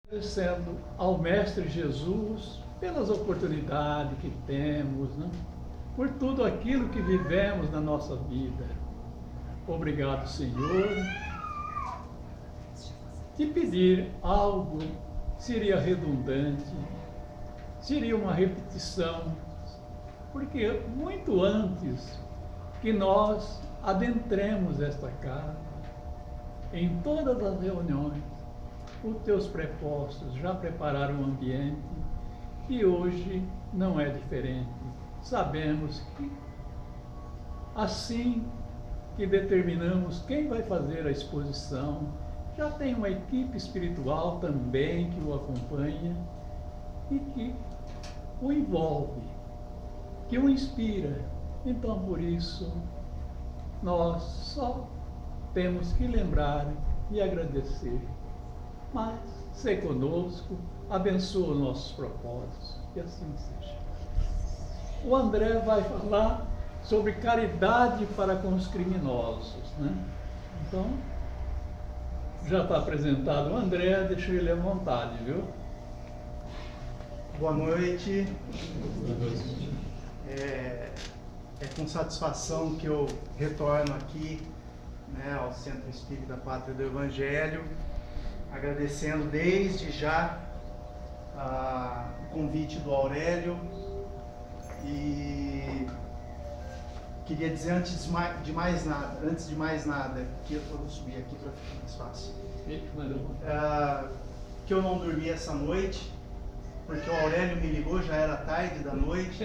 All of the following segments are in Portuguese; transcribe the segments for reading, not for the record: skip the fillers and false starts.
Agradecendo ao Mestre Jesus pelas oportunidades que temos, né? Por tudo aquilo que vivemos na nossa vida. Obrigado, Senhor. Te pedir algo seria redundante, seria uma repetição, porque muito antes que nós adentremos esta casa, em todas as reuniões, os teus prepostos já prepararam o ambiente e hoje não é diferente. Sabemos que assim que determinamos quem vai fazer a exposição, já tem uma equipe espiritual também que o acompanha e que o envolve, que o inspira. Então, por isso, nós só temos que lembrar e agradecer. Mas, sei conosco, abençoa os nossos propósitos, que assim seja. O André vai falar sobre caridade para com os criminosos, né? Então, já está apresentado o André, deixa ele à vontade, viu? Boa noite. É com satisfação que eu retorno aqui, né, ao Centro Espírita Pátria do Evangelho, agradecendo desde já o convite do Aurélio e queria dizer antes de mais nada, que eu vou subir aqui para ficar mais fácil, que eu não dormi essa noite, porque o Aurélio me ligou, já era tarde da noite,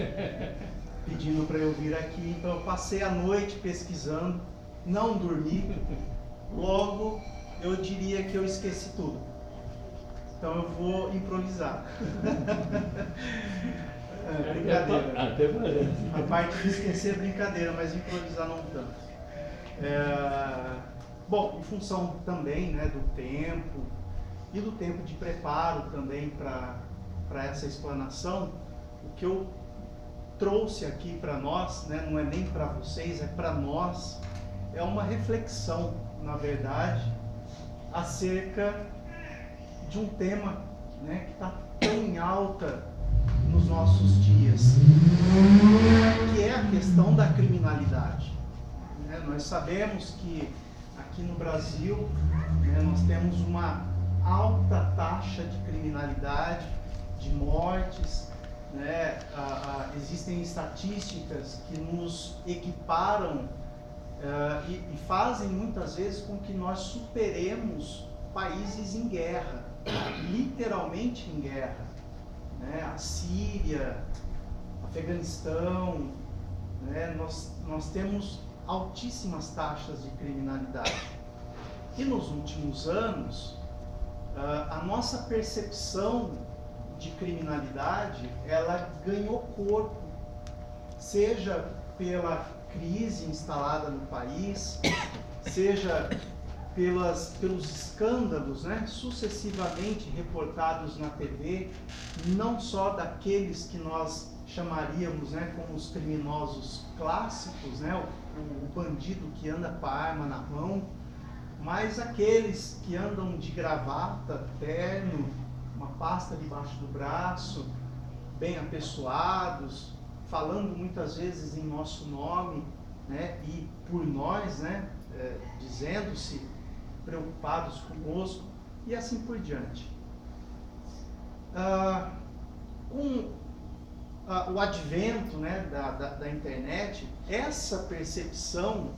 pedindo para eu vir aqui, então eu passei a noite pesquisando, não dormi, logo eu diria que eu esqueci tudo. Então eu vou improvisar. Brincadeira. Até parece. A parte de esquecer é brincadeira, mas improvisar não tanto. Bom, em função também, né, do tempo e do tempo de preparo também para essa explanação, o que eu trouxe aqui para nós, né, não é nem para vocês, é para nós, é uma reflexão, na verdade, acerca de um tema, né, que está tão em alta nos nossos dias, que é a questão da criminalidade. Né? Nós sabemos que aqui no Brasil, né, nós temos uma alta taxa de criminalidade, de mortes, né? Existem estatísticas que nos equiparam e fazem muitas vezes com que nós superemos países em guerra, literalmente em guerra, né? A Síria, Afeganistão, né? Nós temos altíssimas taxas de criminalidade. E nos últimos anos, a nossa percepção de criminalidade, ela ganhou corpo, seja pela crise instalada no país, seja pelos escândalos, né, sucessivamente reportados na TV, não só daqueles que nós chamaríamos, né, como os criminosos clássicos, né, o bandido que anda com a arma na mão, mas aqueles que andam de gravata, terno, uma pasta debaixo do braço, bem apessoados, falando muitas vezes em nosso nome, né, e por nós, né, dizendo-se preocupados conosco, e assim por diante. Com o advento, né, da internet, essa percepção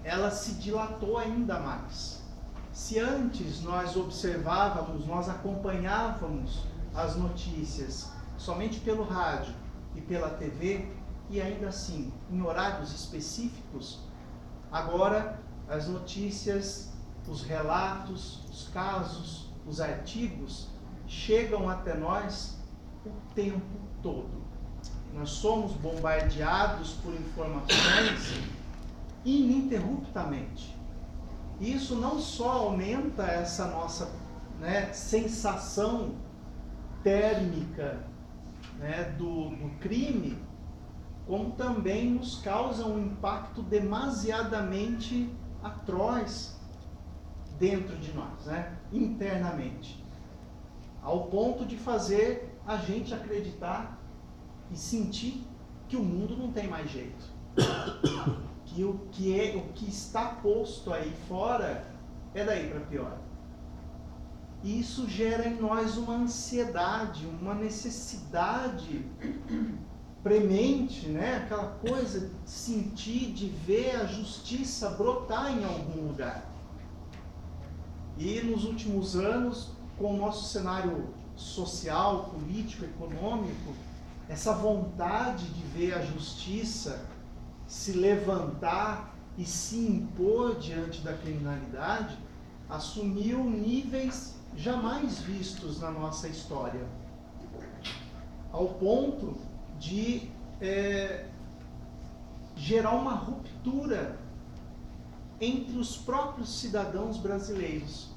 ela se dilatou ainda mais. Se antes nós observávamos, nós acompanhávamos as notícias somente pelo rádio e pela TV, e ainda assim, em horários específicos, agora as notícias, os relatos, os casos, os artigos chegam até nós o tempo todo. Nós somos bombardeados por informações ininterruptamente. Isso não só aumenta essa nossa, né, sensação térmica, né, do crime, como também nos causa um impacto demasiadamente atroz dentro de nós, né, internamente. ao ponto de fazer a gente acreditar e sentir que o mundo não tem mais jeito. Que o que está posto aí fora é daí para pior. E isso gera em nós uma ansiedade, uma necessidade premente, né? Aquela coisa de sentir, de ver a justiça brotar em algum lugar. E nos últimos anos, com o nosso cenário social, político, econômico, essa vontade de ver a justiça se levantar e se impor diante da criminalidade assumiu níveis jamais vistos na nossa história, ao ponto de gerar uma ruptura entre os próprios cidadãos brasileiros,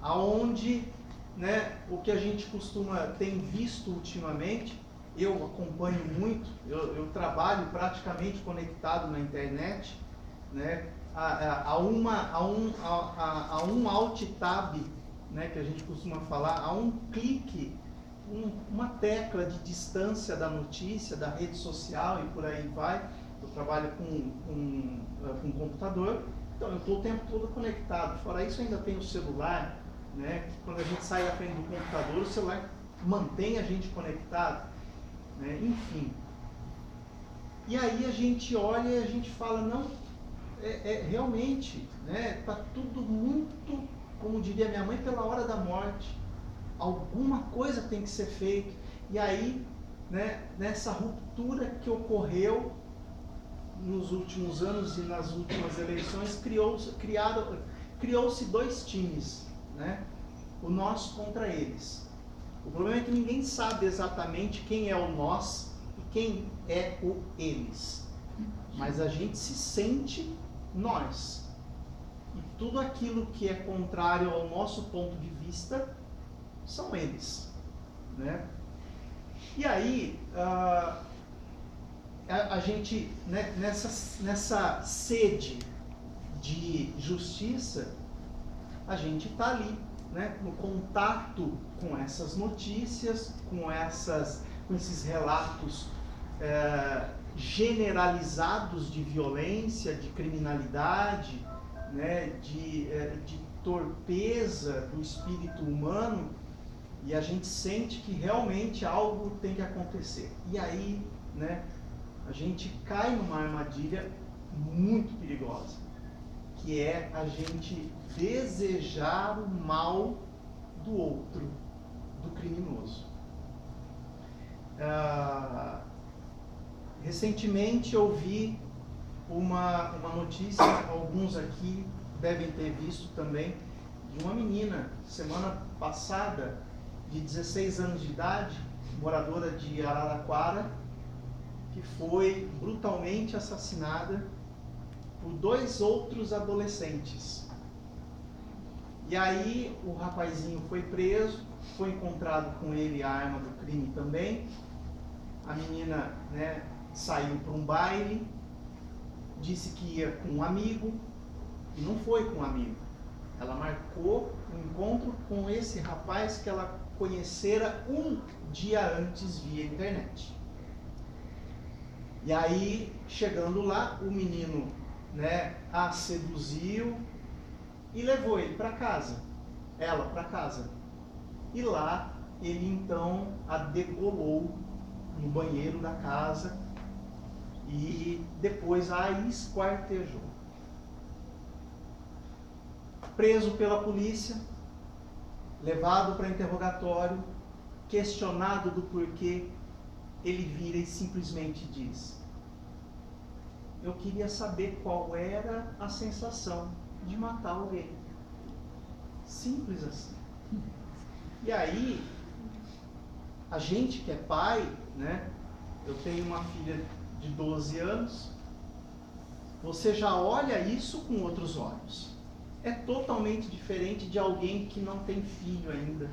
aonde, né, o que a gente tem visto ultimamente, eu acompanho muito, eu trabalho praticamente conectado na internet, né, a um alt tab, né, que a gente costuma falar, a um clique, uma tecla de distância da notícia, da rede social e por aí vai. Eu trabalho com computador, então eu estou o tempo todo conectado. Fora isso, ainda tem o celular, né? Quando a gente sai à frente do computador, o celular mantém a gente conectado, né? Enfim. E aí a gente olha e a gente fala, não, realmente, né? Tá tudo muito, como diria minha mãe, pela hora da morte. Alguma coisa tem que ser feita. E aí, né, nessa ruptura que ocorreu nos últimos anos e nas últimas eleições, criou-se dois times, né? O nós contra eles. O problema é que ninguém sabe exatamente quem é o nós e quem é o eles. Mas a gente se sente nós. E tudo aquilo que é contrário ao nosso ponto de vista são eles, né? E aí, a gente, né, nessa sede de justiça, a gente está ali, né, no contato com essas notícias, com esses relatos generalizados de violência, de criminalidade, né, de torpeza do espírito humano, e a gente sente que realmente algo tem que acontecer. E aí, né, a gente cai numa armadilha muito perigosa, que é a gente desejar o mal do outro, do criminoso. Recentemente eu vi uma notícia, alguns aqui devem ter visto também, de uma menina, semana passada, de 16 anos de idade, moradora de Araraquara, que foi brutalmente assassinada por 2 outros adolescentes. E aí o rapazinho foi preso, foi encontrado com ele a arma do crime também. A menina, né, saiu para um baile, disse que ia com um amigo e não foi com um amigo. Ela marcou um encontro com esse rapaz que ela conhecera um dia antes via internet. E aí, chegando lá, o menino, né, a seduziu e levou ele para casa, ela para casa. E lá, ele então a degolou no banheiro da casa e depois a esquartejou. Preso pela polícia, levado para interrogatório, questionado do porquê, ele vira e simplesmente diz: eu queria saber qual era a sensação de matar alguém. Simples assim. E aí, a gente que é pai, né? Eu tenho uma filha de 12 anos, você já olha isso com outros olhos. É totalmente diferente de alguém que não tem filho ainda,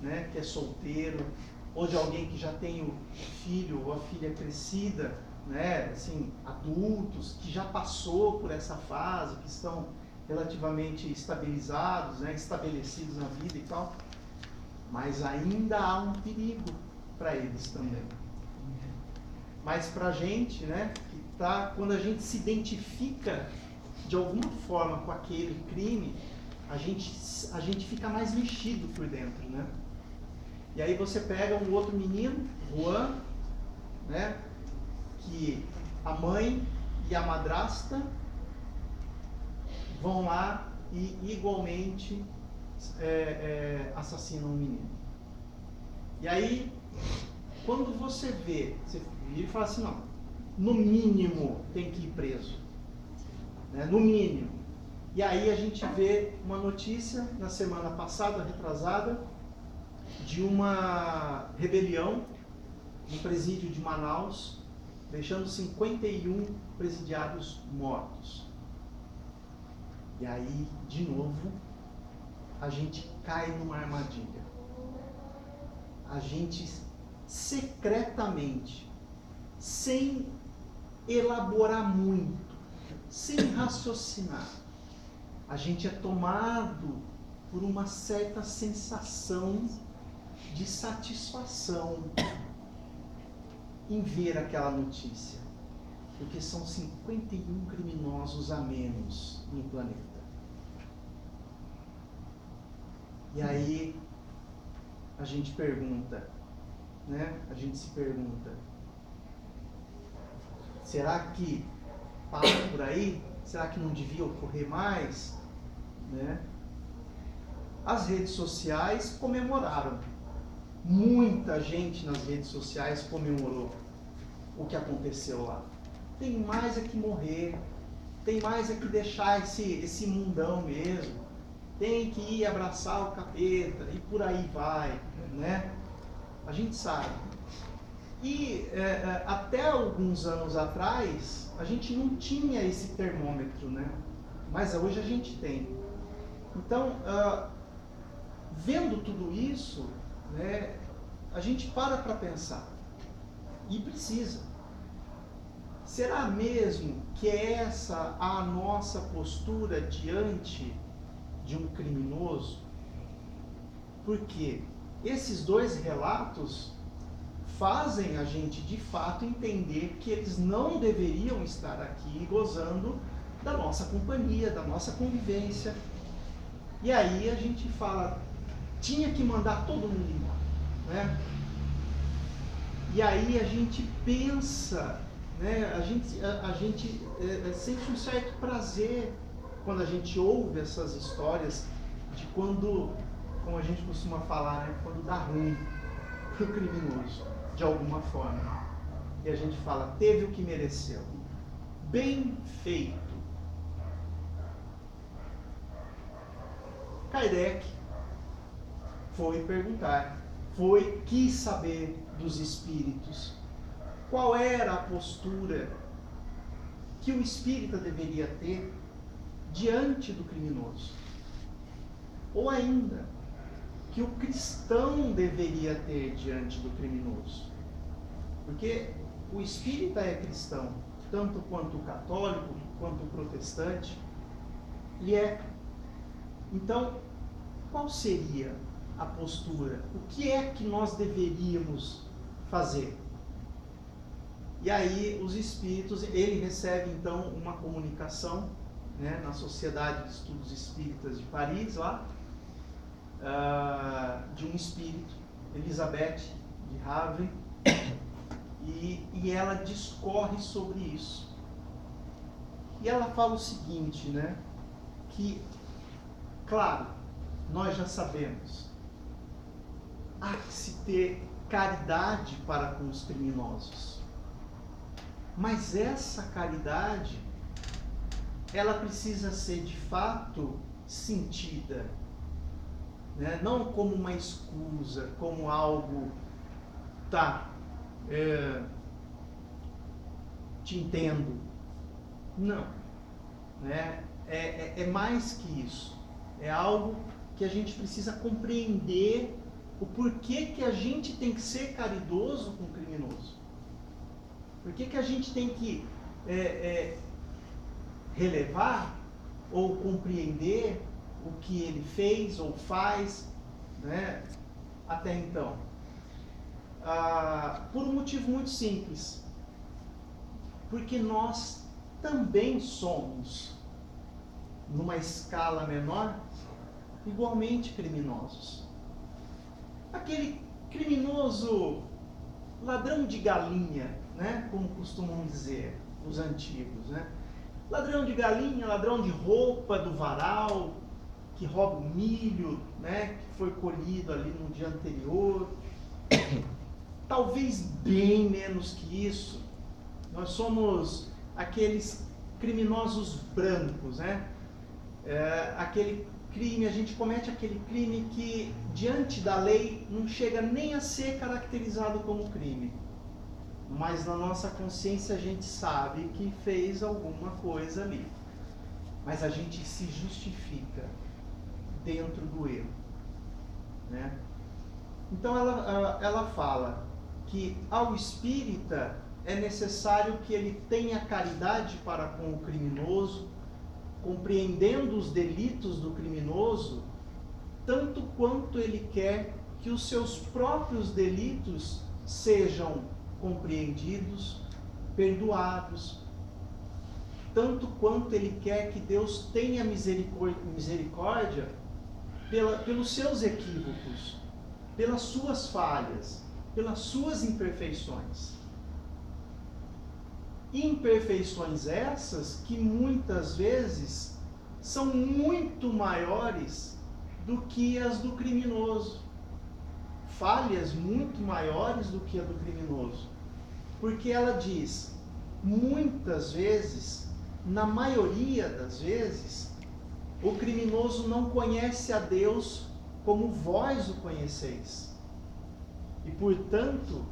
né? Que é solteiro, ou de alguém que já tem o filho ou a filha crescida, né? Assim, adultos, que já passou por essa fase, que estão relativamente estabilizados, né? Estabelecidos na vida e tal. mas ainda há um perigo para eles também. Mas para a gente, né, que tá, quando a gente se identifica de alguma forma com aquele crime, a gente fica mais mexido por dentro, né? E aí você pega um outro menino, Juan, né, que a mãe e a madrasta vão lá e igualmente assassinam um menino. E aí, quando você vê, você vira e fala assim, não, no mínimo tem que ir preso, né? No mínimo. E aí a gente vê uma notícia na semana passada, retrasada, de uma rebelião no presídio de Manaus, deixando 51 presidiários mortos. E aí, de novo, a gente cai numa armadilha. A gente secretamente, sem elaborar muito, sem raciocinar, a gente é tomado por uma certa sensação de satisfação em ver aquela notícia, porque são 51 criminosos a menos no planeta. E aí a gente pergunta, né? A gente se pergunta, será que para por aí? Será que não devia ocorrer mais? Né? As redes sociais comemoraram. Muita gente nas redes sociais comemorou o que aconteceu lá. Tem mais é que morrer, tem mais é que deixar esse mundão mesmo, tem que ir abraçar o capeta e por aí vai, né? A gente sabe. E até alguns anos atrás, a gente não tinha esse termômetro, né? Mas hoje a gente tem. Então, vendo tudo isso, né, a gente para pensar. E precisa. Será mesmo que é essa a nossa postura diante de um criminoso? Porque esses dois relatos fazem a gente de fato entender que eles não deveriam estar aqui gozando da nossa companhia, da nossa convivência. E aí a gente fala, tinha que mandar todo mundo embora, né? E aí a gente pensa, né? A gente sente um certo prazer quando a gente ouve essas histórias de quando, como a gente costuma falar, né? Quando dá ruim pro criminoso, de alguma forma. E a gente fala, teve o que mereceu. Bem feito. Kardec foi perguntar, quis saber dos espíritos qual era a postura que o espírita deveria ter diante do criminoso. Ou ainda, que o cristão deveria ter diante do criminoso. Porque o espírita é cristão, tanto quanto o católico, quanto o protestante, e é. Então, qual seria a postura? O que é que nós deveríamos fazer? E aí os espíritos, ele recebe então uma comunicação, né, na Sociedade de Estudos Espíritas de Paris, lá, de um espírito, Elizabeth de Havre, e ela discorre sobre isso. E ela fala o seguinte, né, que, claro, nós já sabemos, há que se ter caridade para com os criminosos. Mas essa caridade, ela precisa ser de fato sentida, né? Não como uma escusa, como algo, te entendo. Não, né? É mais que isso. É algo que a gente precisa compreender o porquê que a gente tem que ser caridoso com o criminoso. Por que a gente tem que relevar ou compreender o que ele fez ou faz, né? até então? Por um motivo muito simples. Porque nós também somos, numa escala menor, igualmente criminosos. Aquele criminoso ladrão de galinha, né? Como costumam dizer os antigos, né? Ladrão de galinha, ladrão de roupa do varal, que rouba o milho, né? Que foi colhido ali no dia anterior. Talvez bem menos que isso. Nós somos aqueles criminosos brancos, né? Aquele crime, a gente comete aquele crime que diante da lei não chega nem a ser caracterizado como crime. Mas na nossa consciência a gente sabe que fez alguma coisa ali. Mas a gente se justifica dentro do erro, né? Então ela fala que ao espírita é necessário que ele tenha caridade para com o criminoso, compreendendo os delitos do criminoso, tanto quanto ele quer que os seus próprios delitos sejam compreendidos, perdoados, tanto quanto ele quer que Deus tenha misericórdia pelos seus equívocos, pelas suas falhas, pelas suas imperfeições. Imperfeições essas que muitas vezes são muito maiores do que as do criminoso. Falhas muito maiores do que a do criminoso. Porque ela diz, muitas vezes, na maioria das vezes, o criminoso não conhece a Deus como vós o conheceis. E, portanto,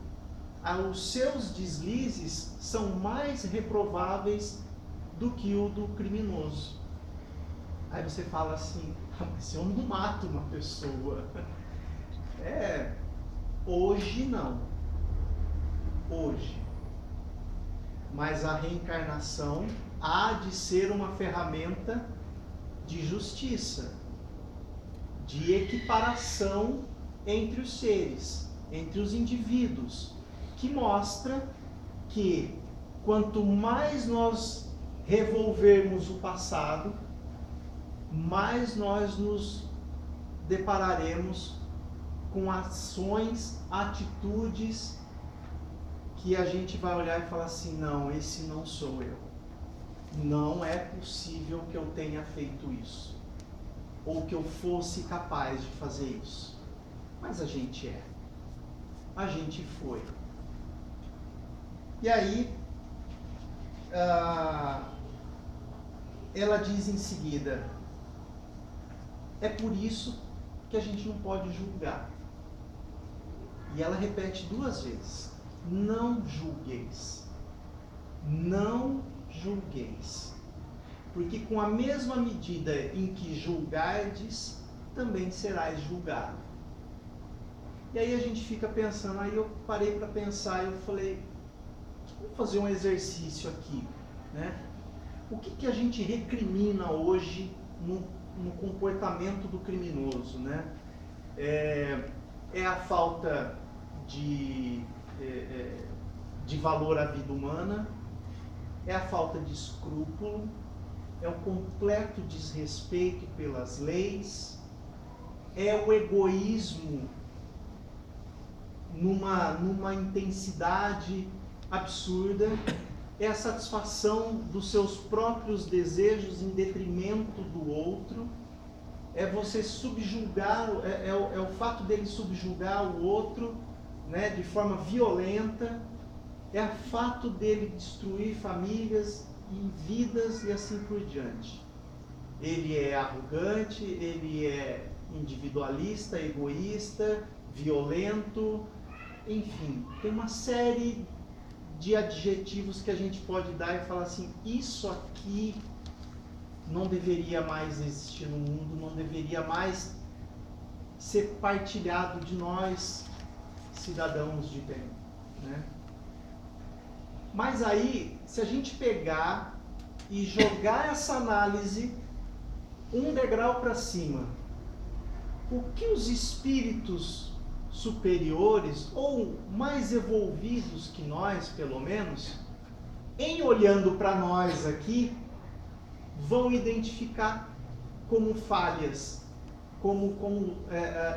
os seus deslizes são mais reprováveis do que o do criminoso. Aí você fala assim, mas eu não mato uma pessoa. Hoje não. Hoje. Mas a reencarnação há de ser uma ferramenta de justiça, de equiparação entre os seres, entre os indivíduos, que mostra que quanto mais nós revolvermos o passado, mais nós nos depararemos com ações, atitudes que a gente vai olhar e falar assim, não, esse não sou eu. Não é possível que eu tenha feito isso. Ou que eu fosse capaz de fazer isso. Mas a gente é. A gente foi. E aí, ela diz em seguida, é por isso que a gente não pode julgar. E ela repete 2 vezes, não julgueis. Não julgueis. Porque com a mesma medida em que julgardes, também serás julgado. E aí a gente fica pensando, aí eu parei para pensar, eu falei, vamos fazer um exercício aqui, né? O que a gente recrimina hoje no comportamento do criminoso, né? É a falta de valor à vida humana, é a falta de escrúpulo, é o completo desrespeito pelas leis, é o egoísmo numa intensidade absurda, é a satisfação dos seus próprios desejos em detrimento do outro, é você subjugar, é o fato dele subjugar o outro, né, de forma violenta, é o fato dele destruir famílias e vidas e assim por diante. Ele é arrogante, ele é individualista, egoísta, violento, enfim, tem uma série de adjetivos que a gente pode dar e falar assim, isso aqui não deveria mais existir no mundo, não deveria mais ser partilhado de nós, cidadãos de bem, né? Mas aí, se a gente pegar e jogar essa análise um degrau para cima, o que os espíritos superiores ou mais evolvidos que nós, pelo menos, em olhando para nós aqui, vão identificar como falhas, como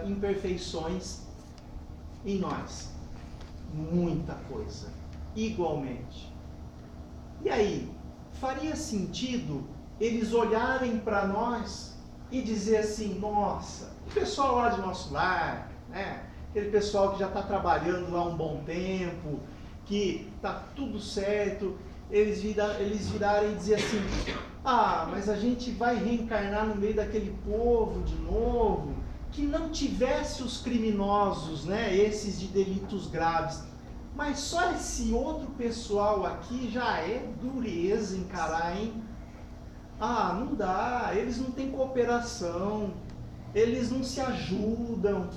imperfeições em nós. Muita coisa, igualmente. E aí, faria sentido eles olharem para nós e dizer assim, nossa, o pessoal lá de nosso lar, né? Aquele pessoal que já está trabalhando lá um bom tempo, que está tudo certo, eles virarem e dizer assim, ah, mas a gente vai reencarnar no meio daquele povo de novo, que não tivesse os criminosos, né, esses de delitos graves, mas só esse outro pessoal aqui já é dureza encarar, hein? Ah, não dá, eles não têm cooperação, eles não se ajudam,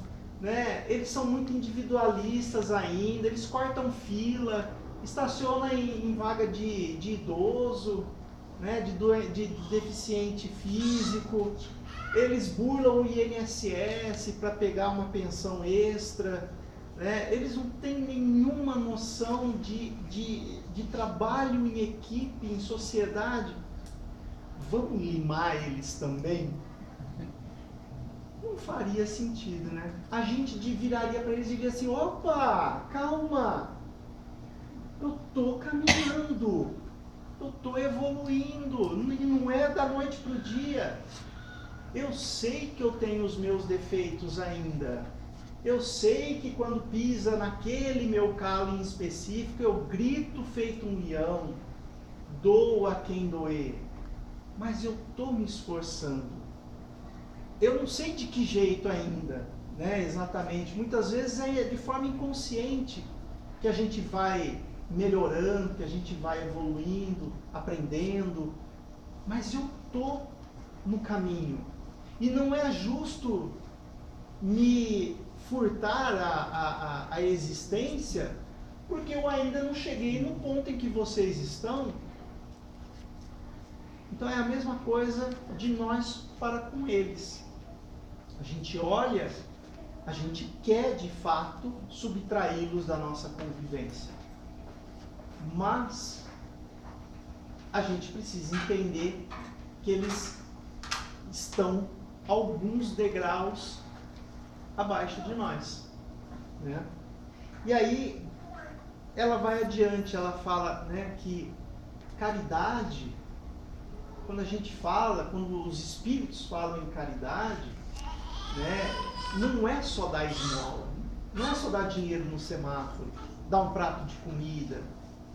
né? Eles são muito individualistas ainda, eles cortam fila, estacionam em vaga de idoso, né? de deficiente físico, eles burlam o INSS para pegar uma pensão extra, né? Eles não têm nenhuma noção de trabalho em equipe, em sociedade. Vamos limar eles também? Não faria sentido, né? A gente viraria para eles e diria assim, opa, calma, eu tô caminhando, eu tô evoluindo, não é da noite pro dia. Eu sei que eu tenho os meus defeitos ainda. Eu sei que quando pisa naquele meu calo em específico, eu grito feito um leão, dou a quem doer. Mas eu estou me esforçando. Eu não sei de que jeito ainda, né, exatamente. Muitas vezes é de forma inconsciente que a gente vai melhorando, que a gente vai evoluindo, aprendendo. Mas eu estou no caminho. E não é justo me furtar a existência, porque eu ainda não cheguei no ponto em que vocês estão. Então é a mesma coisa de nós para com eles. A gente olha, a gente quer de fato subtraí-los da nossa convivência. Mas a gente precisa entender que eles estão alguns degraus abaixo de nós, né? E aí ela vai adiante, ela fala, né, que caridade, quando a gente fala, quando os espíritos falam em caridade, né, não é só dar esmola, não é só dar dinheiro no semáforo, dar um prato de comida,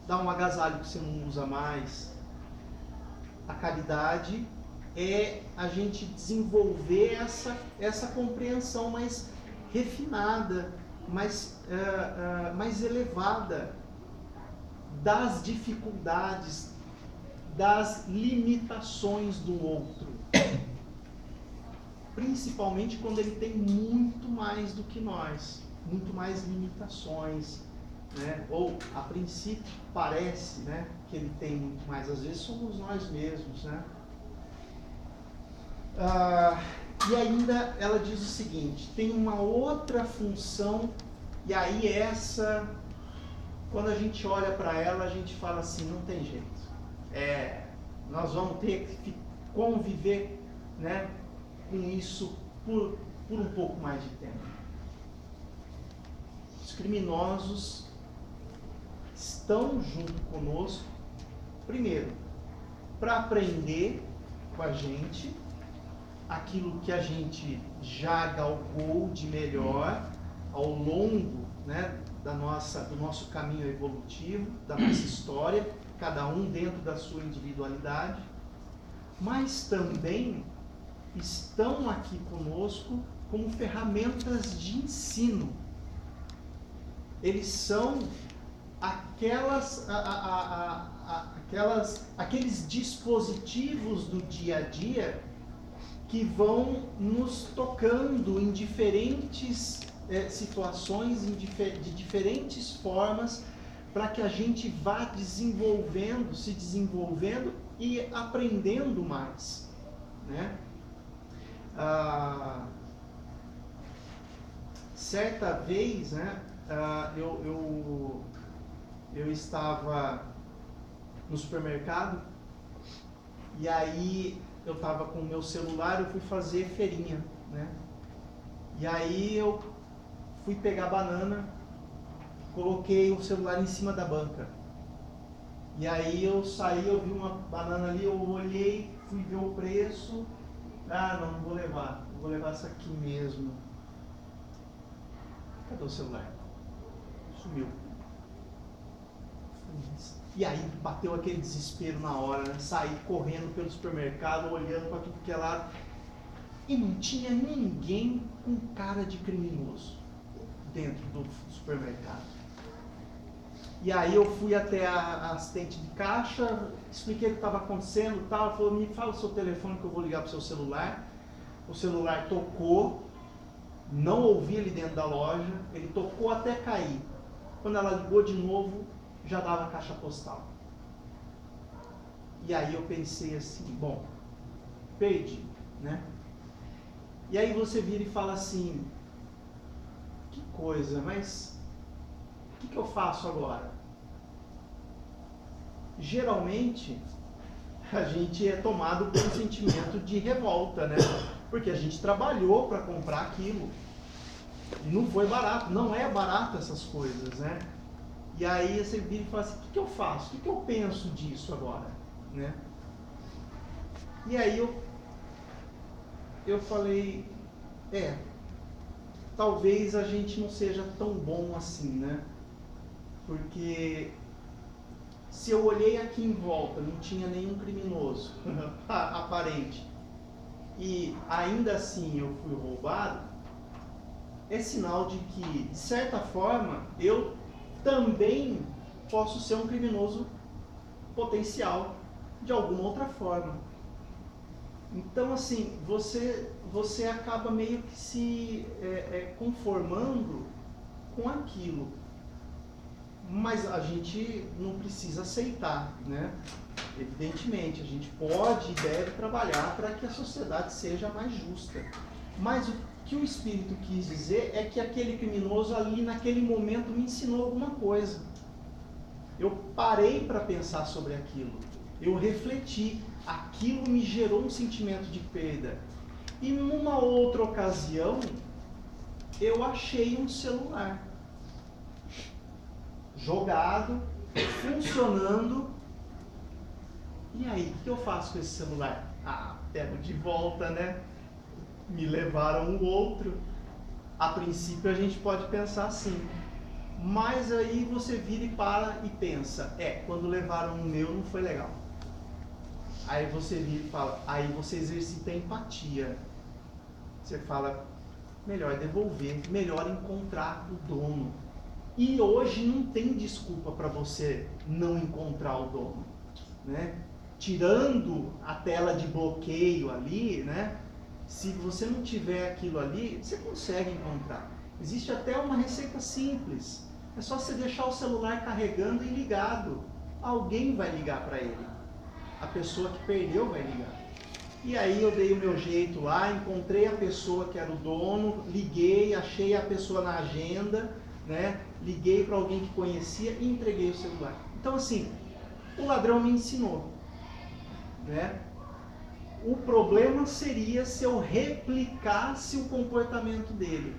dar um agasalho que você não usa mais. A caridade é a gente desenvolver essa compreensão mais refinada, mais elevada das dificuldades, das limitações do outro. Principalmente quando ele tem muito mais do que nós, muito mais limitações, né? Ou a princípio parece, né, que ele tem muito mais, às vezes somos nós mesmos, né? E ainda ela diz o seguinte, tem uma outra função, e aí essa, quando a gente olha para ela, a gente fala assim, não tem jeito, nós vamos ter que conviver, né, com isso por um pouco mais de tempo. Os criminosos estão junto conosco, primeiro, para aprender com a gente aquilo que a gente já galgou de melhor ao longo, né, do nosso caminho evolutivo, da nossa história, cada um dentro da sua individualidade, mas também estão aqui conosco como ferramentas de ensino. Eles são aqueles dispositivos do dia a dia que vão nos tocando em diferentes situações, de diferentes formas, para que a gente vá se desenvolvendo e aprendendo mais, certa vez, né, eu estava no supermercado e aí eu estava com o meu celular, eu fui fazer feirinha, né? E aí eu fui pegar banana, coloquei o celular em cima da banca. E aí eu saí, eu vi uma banana ali, eu olhei, fui ver o preço. Ah, não vou levar. Vou levar essa aqui mesmo. Cadê o celular? Sumiu. E aí bateu aquele desespero na hora, né? Saí correndo pelo supermercado, olhando para tudo que é lado. E não tinha ninguém com cara de criminoso dentro do supermercado. E aí eu fui até a assistente de caixa, expliquei o que estava acontecendo e tal. Ela falou, me fala o seu telefone que eu vou ligar para o seu celular. O celular tocou, não ouvi ele dentro da loja, ele tocou até cair. Quando ela ligou de novo, já dava a caixa postal. E aí eu pensei assim, bom, perdi, né? E aí você vira e fala assim, que coisa, mas o que eu faço agora? Geralmente, a gente é tomado por um sentimento de revolta, né? Porque a gente trabalhou para comprar aquilo. E não foi barato, não é barato essas coisas, né? E aí você vira e fala assim, o que eu faço? O que eu penso disso agora? Né? E aí eu falei, talvez a gente não seja tão bom assim, né? Porque se eu olhei aqui em volta, não tinha nenhum criminoso aparente, e ainda assim eu fui roubado, é sinal de que, de certa forma, eu também posso ser um criminoso potencial de alguma outra forma. Então, assim, você acaba meio que se conformando com aquilo. Mas a gente não precisa aceitar, né? Evidentemente, a gente pode e deve trabalhar para que a sociedade seja mais justa. Mas o que o Espírito quis dizer é que aquele criminoso ali, naquele momento, me ensinou alguma coisa. Eu parei para pensar sobre aquilo. Eu refleti. Aquilo me gerou um sentimento de perda. E numa outra ocasião, eu achei um celular jogado, funcionando. E aí, o que eu faço com esse celular? Ah, pego de volta, né? Me levaram o outro. A princípio a gente pode pensar assim. Mas aí você vira e para e pensa, quando levaram o meu não foi legal. Aí você vira e fala, aí você exercita a empatia. Você fala, melhor devolver, melhor encontrar o dono. E hoje não tem desculpa para você não encontrar o dono, né? Tirando a tela de bloqueio ali, né? Se você não tiver aquilo ali, você consegue encontrar. Existe até uma receita simples. É só você deixar o celular carregando e ligado. Alguém vai ligar para ele. A pessoa que perdeu vai ligar. E aí eu dei o meu jeito lá, encontrei a pessoa que era o dono, liguei, achei a pessoa na agenda, né? Liguei para alguém que conhecia e entreguei o celular. Então, assim, o ladrão me ensinou, né? O problema seria se eu replicasse o comportamento dele.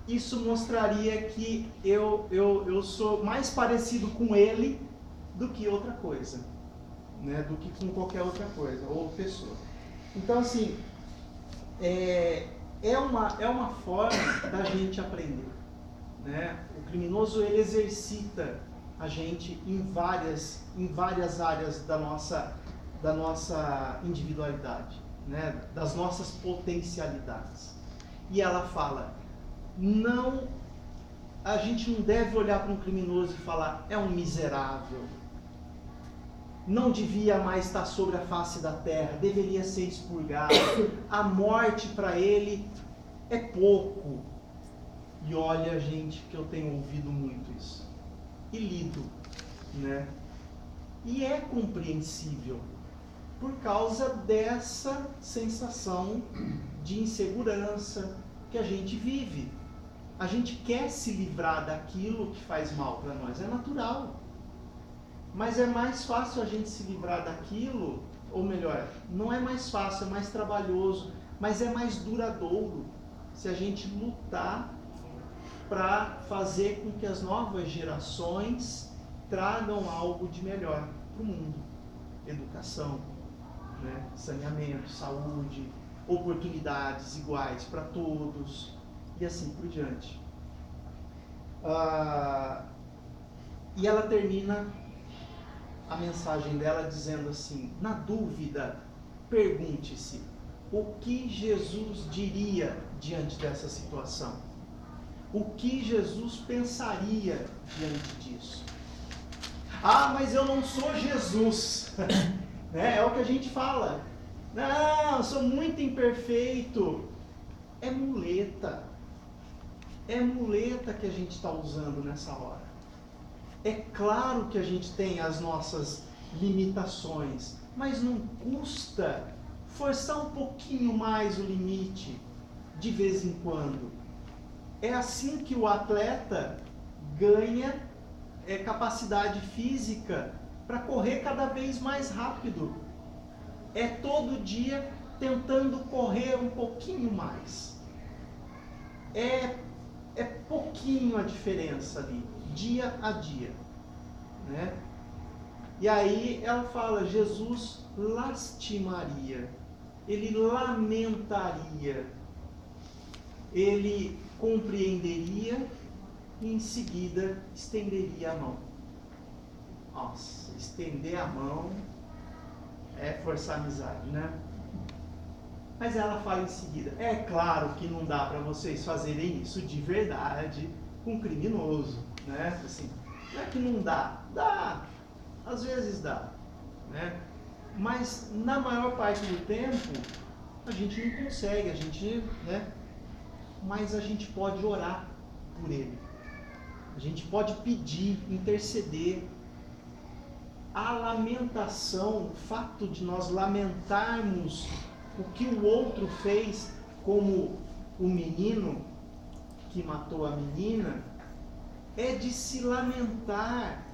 Isso mostraria que eu sou mais parecido com ele do que outra coisa, né? Do que com qualquer outra coisa ou pessoa. Então, assim, é uma forma da gente aprender, né? O criminoso, ele exercita a gente em várias áreas da nossa individualidade, né? Das nossas potencialidades. E ela fala, a gente não deve olhar para um criminoso e falar, é um miserável, não devia mais estar sobre a face da terra, deveria ser expurgado, a morte para ele é pouco. E olha, gente, que eu tenho ouvido muito isso e lido, né? E é compreensível por causa dessa sensação de insegurança que a gente vive. A gente quer se livrar daquilo que faz mal para nós, é natural. Mas é mais fácil a gente se livrar daquilo, ou melhor, não é mais fácil, é mais trabalhoso, mas é mais duradouro se a gente lutar para fazer com que as novas gerações tragam algo de melhor para o mundo. Educação, né? Saneamento, saúde, oportunidades iguais para todos e assim por diante. E ela termina a mensagem dela dizendo assim: na dúvida, pergunte-se o que Jesus diria diante dessa situação. O que Jesus pensaria diante disso? Ah, mas eu não sou Jesus. É o que a gente fala. Não, eu sou muito imperfeito. É muleta. É muleta que a gente está usando nessa hora. É claro que a gente tem as nossas limitações, mas não custa forçar um pouquinho mais o limite de vez em quando. É assim que o atleta ganha capacidade física para correr cada vez mais rápido. É todo dia tentando correr um pouquinho mais. É pouquinho a diferença ali, dia a dia, né? E aí ela fala, Jesus lastimaria, ele lamentaria, ele compreenderia e em seguida estenderia a mão. Nossa, estender a mão é forçar a amizade, né? Mas ela fala em seguida, é claro que não dá para vocês fazerem isso de verdade com um criminoso, né? Assim, não é que não dá, dá, às vezes dá, né? Mas na maior parte do tempo a gente não consegue, a gente, né? Mas a gente pode orar por ele, a gente pode pedir, interceder. A lamentação, o fato de nós lamentarmos o que o outro fez, como o menino que matou a menina, é de se lamentar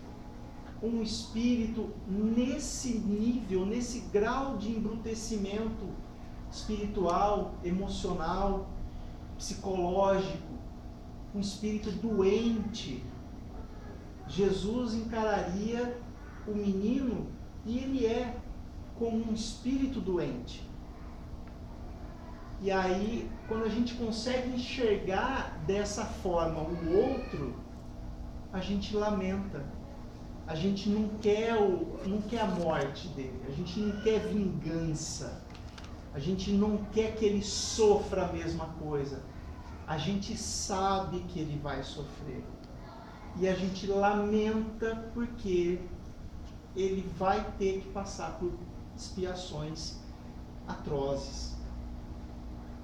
um espírito nesse nível, nesse grau de embrutecimento espiritual, emocional, psicológico, um espírito doente. Jesus encararia o menino, e ele é como um espírito doente. E aí, quando a gente consegue enxergar dessa forma o outro, a gente lamenta. A gente não quer a morte dele, a gente não quer vingança, a gente não quer que ele sofra a mesma coisa. A gente sabe que ele vai sofrer. E a gente lamenta porque ele vai ter que passar por expiações atrozes.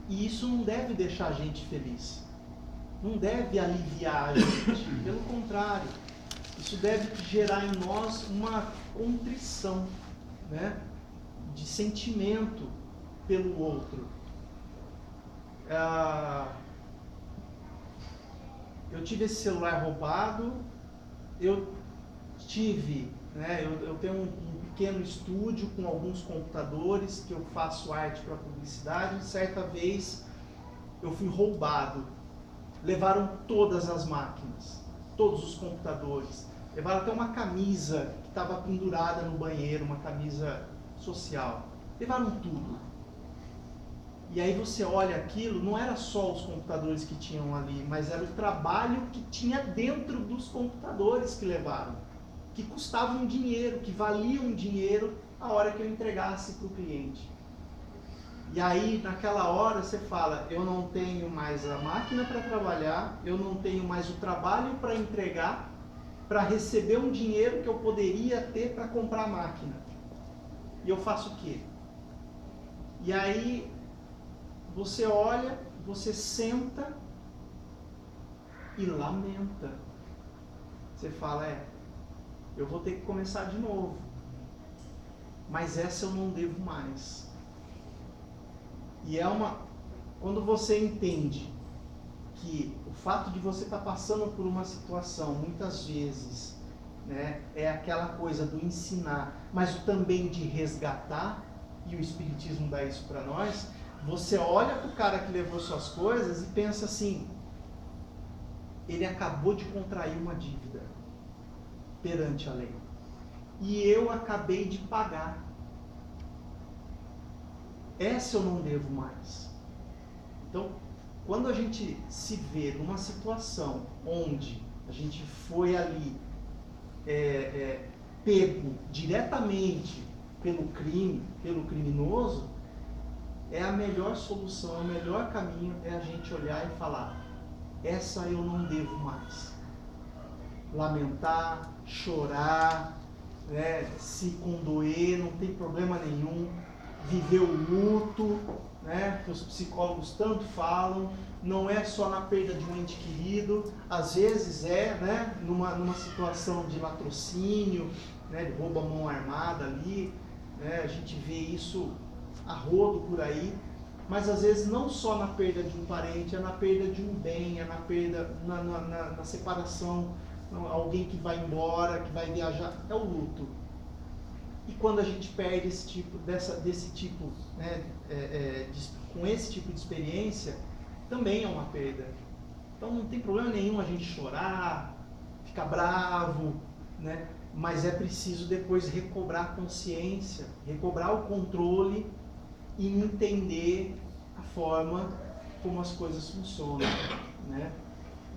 E isso não deve deixar a gente feliz. Não deve aliviar a gente. Pelo contrário, isso deve gerar em nós uma contrição, né? De sentimento pelo outro. Eu tive esse celular roubado, eu tenho um pequeno estúdio com alguns computadores que eu faço arte para publicidade. Certa vez eu fui roubado, levaram todas as máquinas, todos os computadores, levaram até uma camisa que estava pendurada no banheiro, uma camisa social, levaram tudo. E aí você olha aquilo, não era só os computadores que tinham ali, mas era o trabalho que tinha dentro dos computadores que levaram, que custavam dinheiro, que valiam dinheiro a hora que eu entregasse para o cliente. E aí, naquela hora, você fala, eu não tenho mais a máquina para trabalhar, eu não tenho mais o trabalho para entregar, para receber um dinheiro que eu poderia ter para comprar a máquina. E eu faço o quê? E aí, você olha, você senta e lamenta. Você fala, eu vou ter que começar de novo. Mas essa eu não devo mais. E quando você entende que o fato de você estar passando por uma situação, muitas vezes, né, é aquela coisa do ensinar, mas também de resgatar, e o Espiritismo dá isso para nós. Você olha para o cara que levou suas coisas e pensa assim, ele acabou de contrair uma dívida perante a lei, e eu acabei de pagar. Essa eu não devo mais. Então, quando a gente se vê numa situação onde a gente foi ali pego diretamente pelo crime, pelo criminoso, é a melhor solução, o melhor caminho é a gente olhar e falar, essa eu não devo mais. Lamentar, chorar, né, se condoer, não tem problema nenhum. Viver o luto, né, que os psicólogos tanto falam, não é só na perda de um ente querido, às vezes né, numa situação de latrocínio, né, de roubo à mão armada ali, né, a gente vê isso a rodo por aí, mas às vezes não só na perda de um parente, é na perda de um bem, é na perda, na separação, alguém que vai embora, que vai viajar, é o luto. E quando a gente perde esse tipo, desse tipo, né, com esse tipo de experiência, também é uma perda. Então não tem problema nenhum a gente chorar, ficar bravo, né, mas é preciso depois recobrar a consciência, recobrar o controle e entender a forma como as coisas funcionam, né?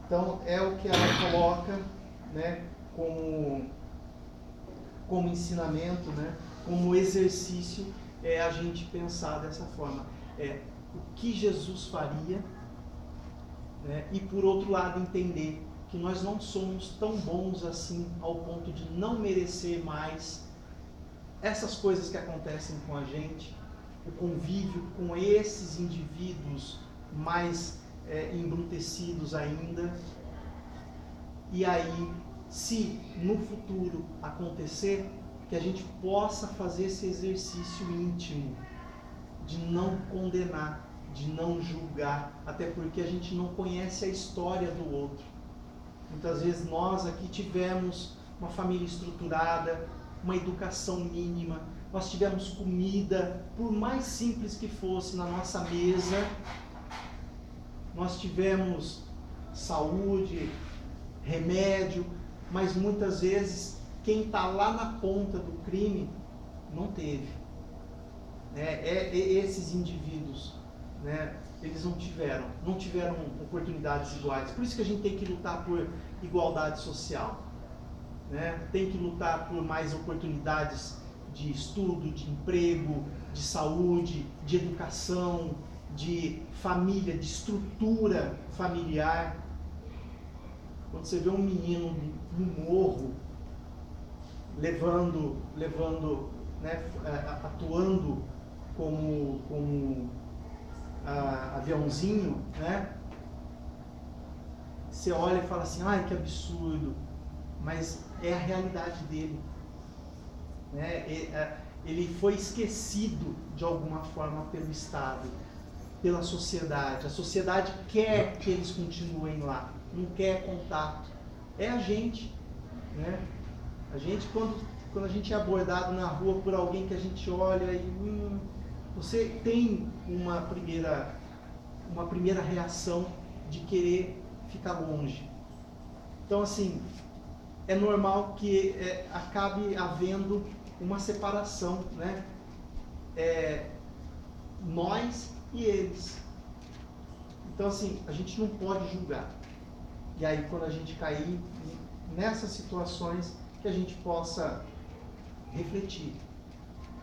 Então é o que ela coloca, né, como ensinamento, né, como exercício, é a gente pensar dessa forma, o que Jesus faria, né, e por outro lado entender que nós não somos tão bons assim ao ponto de não merecer mais essas coisas que acontecem com a gente, o convívio com esses indivíduos mais embrutecidos ainda. E aí, se no futuro acontecer, que a gente possa fazer esse exercício íntimo de não condenar, de não julgar, até porque a gente não conhece a história do outro. Muitas vezes nós aqui tivemos uma família estruturada, uma educação mínima, nós tivemos comida, por mais simples que fosse, na nossa mesa, nós tivemos saúde, remédio, mas muitas vezes quem está lá na ponta do crime não teve. Esses indivíduos, né, eles não tiveram oportunidades iguais. Por isso que a gente tem que lutar por igualdade social, né? Tem que lutar por mais oportunidades de estudo, de emprego, de saúde, de educação, de família, de estrutura familiar. Quando você vê um menino no morro né, atuando como aviãozinho, né? Você olha e fala assim, ai, que absurdo, mas é a realidade dele, né? Ele foi esquecido de alguma forma pelo Estado, pela sociedade. A sociedade quer que eles continuem lá, não quer contato. É a gente, né? A gente, quando a gente é abordado na rua por alguém que a gente olha e você tem uma primeira reação de querer ficar longe. Então, assim, é normal que acabe havendo uma separação, né? Nós e eles. Então, assim, a gente não pode julgar. E aí, quando a gente cair nessas situações, que a gente possa refletir,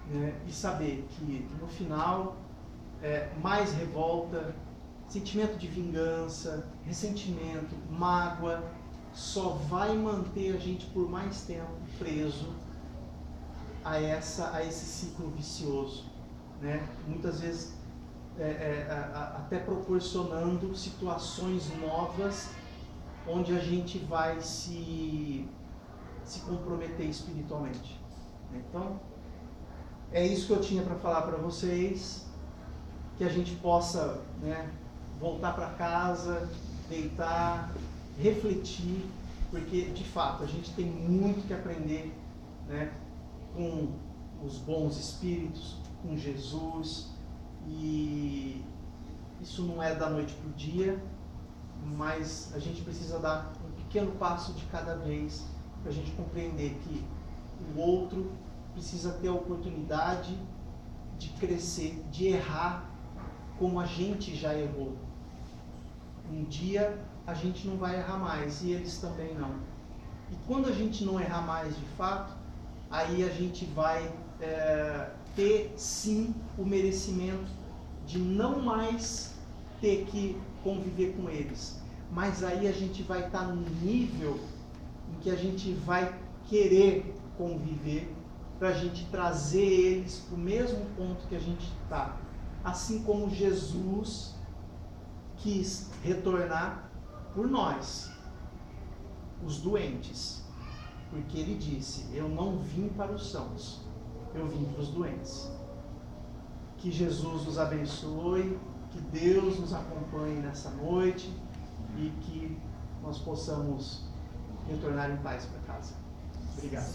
né? E saber que no final, mais revolta, sentimento de vingança, ressentimento, mágoa, só vai manter a gente por mais tempo preso a esse ciclo vicioso, né? Muitas vezes até proporcionando situações novas onde a gente vai se comprometer espiritualmente. Então, é isso que eu tinha para falar para vocês, que a gente possa, né, voltar para casa, deitar, refletir, porque de fato a gente tem muito que aprender, né, com os bons espíritos, com Jesus, e isso não é da noite para o dia, mas a gente precisa dar um pequeno passo de cada vez para a gente compreender que o outro precisa ter a oportunidade de crescer, de errar como a gente já errou. Um dia a gente não vai errar mais e eles também não. E quando a gente não errar mais de fato, aí a gente vai ter sim o merecimento de não mais ter que conviver com eles. Mas aí a gente vai estar num nível em que a gente vai querer conviver para a gente trazer eles para o mesmo ponto que a gente está. Assim como Jesus quis retornar por nós, os doentes. Porque ele disse, eu não vim para os sãos, eu vim para os doentes. Que Jesus nos abençoe, que Deus nos acompanhe nessa noite e que nós possamos retornar em paz para casa. Obrigado.